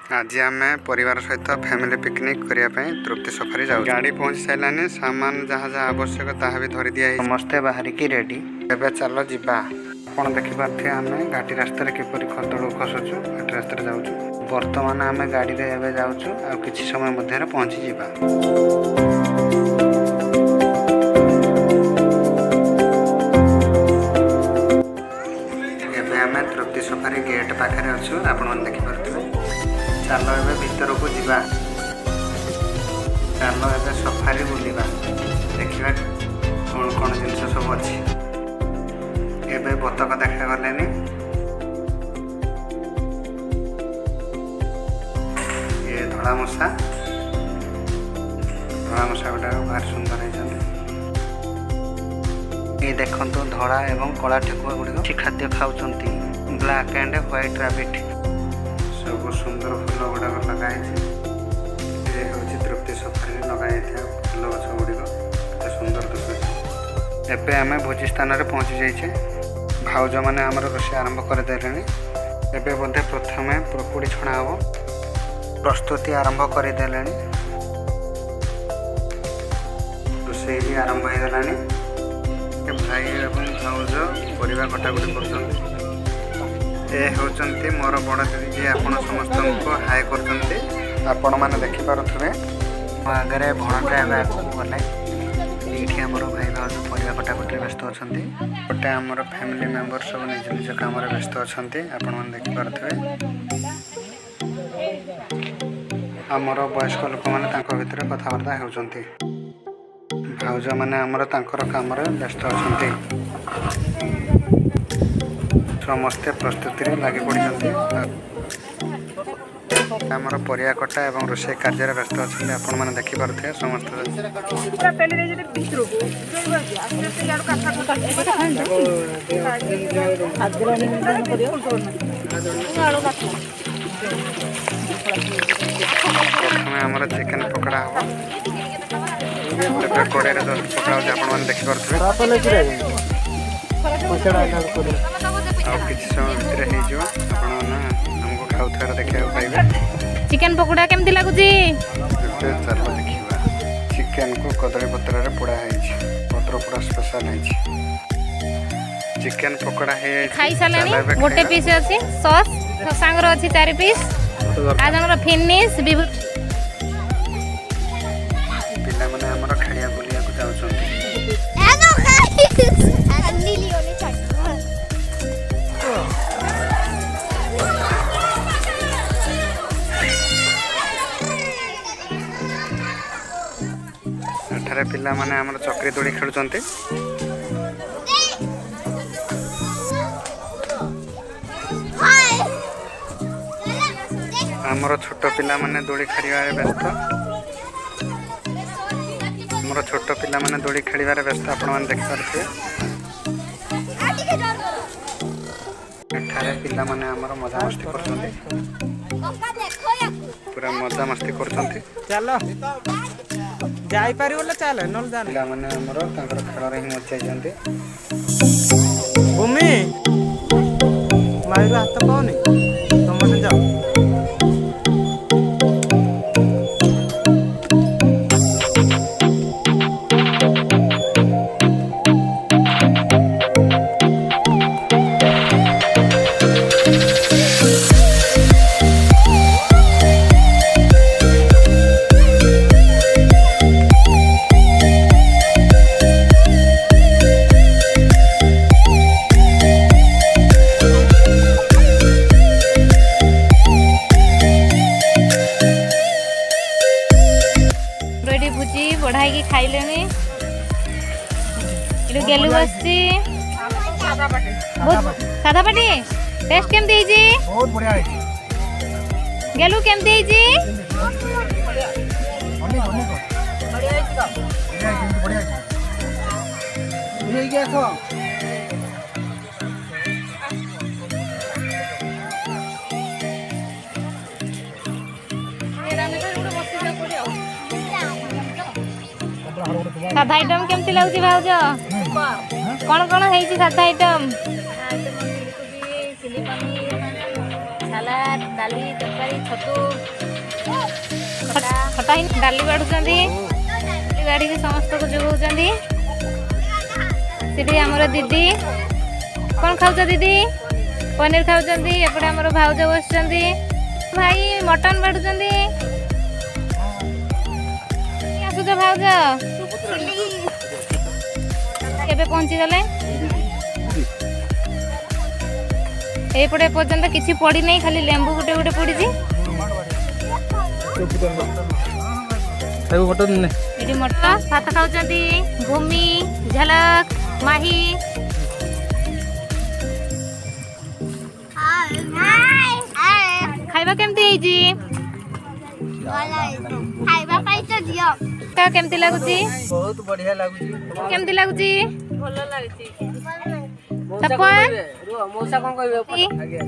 आज आम परिवार सहित फैमिली पिकनिक करने तृप्ति सफारी जाऊ। गाड़ी पहुंची सारानी सामान जहाँ जहाँ आवश्यक ताहा भी धरी दिया समस्ते बाहरिकी रेडी। एबे चलो जिबा। आपण देखि पारथे आमे घाटी रास्ता किपरि खतड़ू खसुचु घाटी रास्ता जाउछु। वर्तमान आमे गाड़ी रे एबे जाउछु आ किछि समय मध्ये पहुंची जिबा। एबे आमे तृप्ति सफारी गेट पाखरे अछु। आपण मन देखि पारथबे। चलो एबे भीतर को जीवा। चलो एबे सफारी बुलिबा देखिबा कौन कौन जिनस सब अछि। एबे बतक देखा गलेनी। ये धड़ा मशा गुटा बाहर सुंदर है। ये देखंतु धड़ा एवं कला ठेकुआ गुड़ी खाद्य खाउचंती। ब्लैक एंड व्हाइट रैबिट सब सुंदर फूल गुड़ाक लगाई। तृप्ति सफारी लगाई फूल गछ गुड़िक सुंदर दिशुचे। एबे आमे भोजी स्थान में पहुँची जाइए। भाउज मैंने आमर रोषे आरंभ करदे। एबे बोधे प्रथमे पकुड़ी छणा हम प्रस्तुति आरंभ करदे। रोषे भी आरंभ हो गलानी। भाई एवं भाउज परिवा कटाकटी कर ए होचंती मोर बड़ दीदी जी। आपण समस्त को हाय करचंती। आपण माने देखि पारुथबे आगरे भणटा गले एठी हमर भाई भाउज परिवा कटाकटी व्यस्त अछंती। गोटे हमर फैमिली मेंबर सब निज निज काम रे व्यस्त अछंती। आपण माने देखि पारुथबे हमर वयस्क लोक माने तांको भितर कथावार्ता हेउचंती। भाउज माने हमर तांकर काम रे व्यस्त अछंती। समस्ते प्रस्तुति लगी पड़ी। आमर परिया कटा एवं रोषे कार्य व्यस्त अच्छे। आपण मैंने देखिपे समस्त प्रथम आमर चिकेन पकड़ा हम कड़े पकड़ा आप देखिपे। किसी समय भितर हमको खाऊथार देखा पाइबे। चिकन पकोड़ा केमती लागुची? चलो देखिबा। चिकन को कदली पत्र रे पोड़ा है। पत्र पोड़ा स्पेशल है। चिकन पकोड़ा है खाई सालानी। गोटे पीस अछि सॉस सांगर अछि 4 पीस। आज हमर फिनिश पिला माने हमर खाइया बुलिया को जाउछन। हेलो गाइस अन्नी लियोने छट एठारे पिला माने हमर चक्री दोड़ी खेलुचंती। हमर छोट पिला माने दोड़ी खेलिबारे व्यस्त। हमर छोट पिला माने दोड़ी खेलिबारे व्यस्त। आपण माने देख पारथे एठारे पिला माने हमर मजा मस्ती करछंती। पूरा मजा मस्ती करछंती। चलो जाई पारि बोले चल नल जाने। पिला माने हमर तांकर खेल रे ही मचाई जंती। भूमि मारी हाथ पाउनी तुम जाओ। बढ़ाई की खाइले गेलु बसची सादा पाटी टेस्ट केमती हिजी? बहुत बढ़िया है। गेलु केमती हिजी? सादा आइटम केमती लागुची भाउज? कौन कौन है सादा आइटम? सलाद, दाली, तरकारी, ଖଟା ହେଇନି ଡାଲି ବାଢୁଛନ୍ତି ଡାଲି ବାଢିକି ସମସ୍ତଙ୍କୁ ଯୋଗାଉଛନ୍ତି। ସେଠି ଆମର ଦିଦି କ'ଣ ଖାଉଛ ଦିଦି? ପନିର ଖାଉଛନ୍ତି। ଏପଟେ ଆମର ଭାଉଜ ବସିଛନ୍ତି। ଭାଇ ମଟନ ବାଢୁଛନ୍ତି। ଆସୁଛ ଭାଉଜ କେବେ ପହଞ୍ଚିଗଲେ? ଏଇପଟେ ଏପର୍ଯ୍ୟନ୍ତ କିଛି ପଡ଼ିନାହିଁ, ଖାଲି ଲେମ୍ବୁ ଗୋଟେ ଗୋଟେ ପଡ଼ିଛି। ଏଠି ମଟନ ଭାତ ଖାଉଛନ୍ତି ଭୂମି, ଝଲକ, ମାହି। ଖାଇବା କେମିତି ହେଇଛି? ଖାଇବା ପାଇଁ ତ ଦିଅ। କେମିତି ଲାଗୁଛି? ବହୁତ ବଢିଆ ଲାଗୁଛି। କେମିତି ଲାଗୁଛି? ଭଲ ଲାଗୁଛି। ତପନ ମଉସା କଣ କହିବେ? ଆଜ୍ଞା।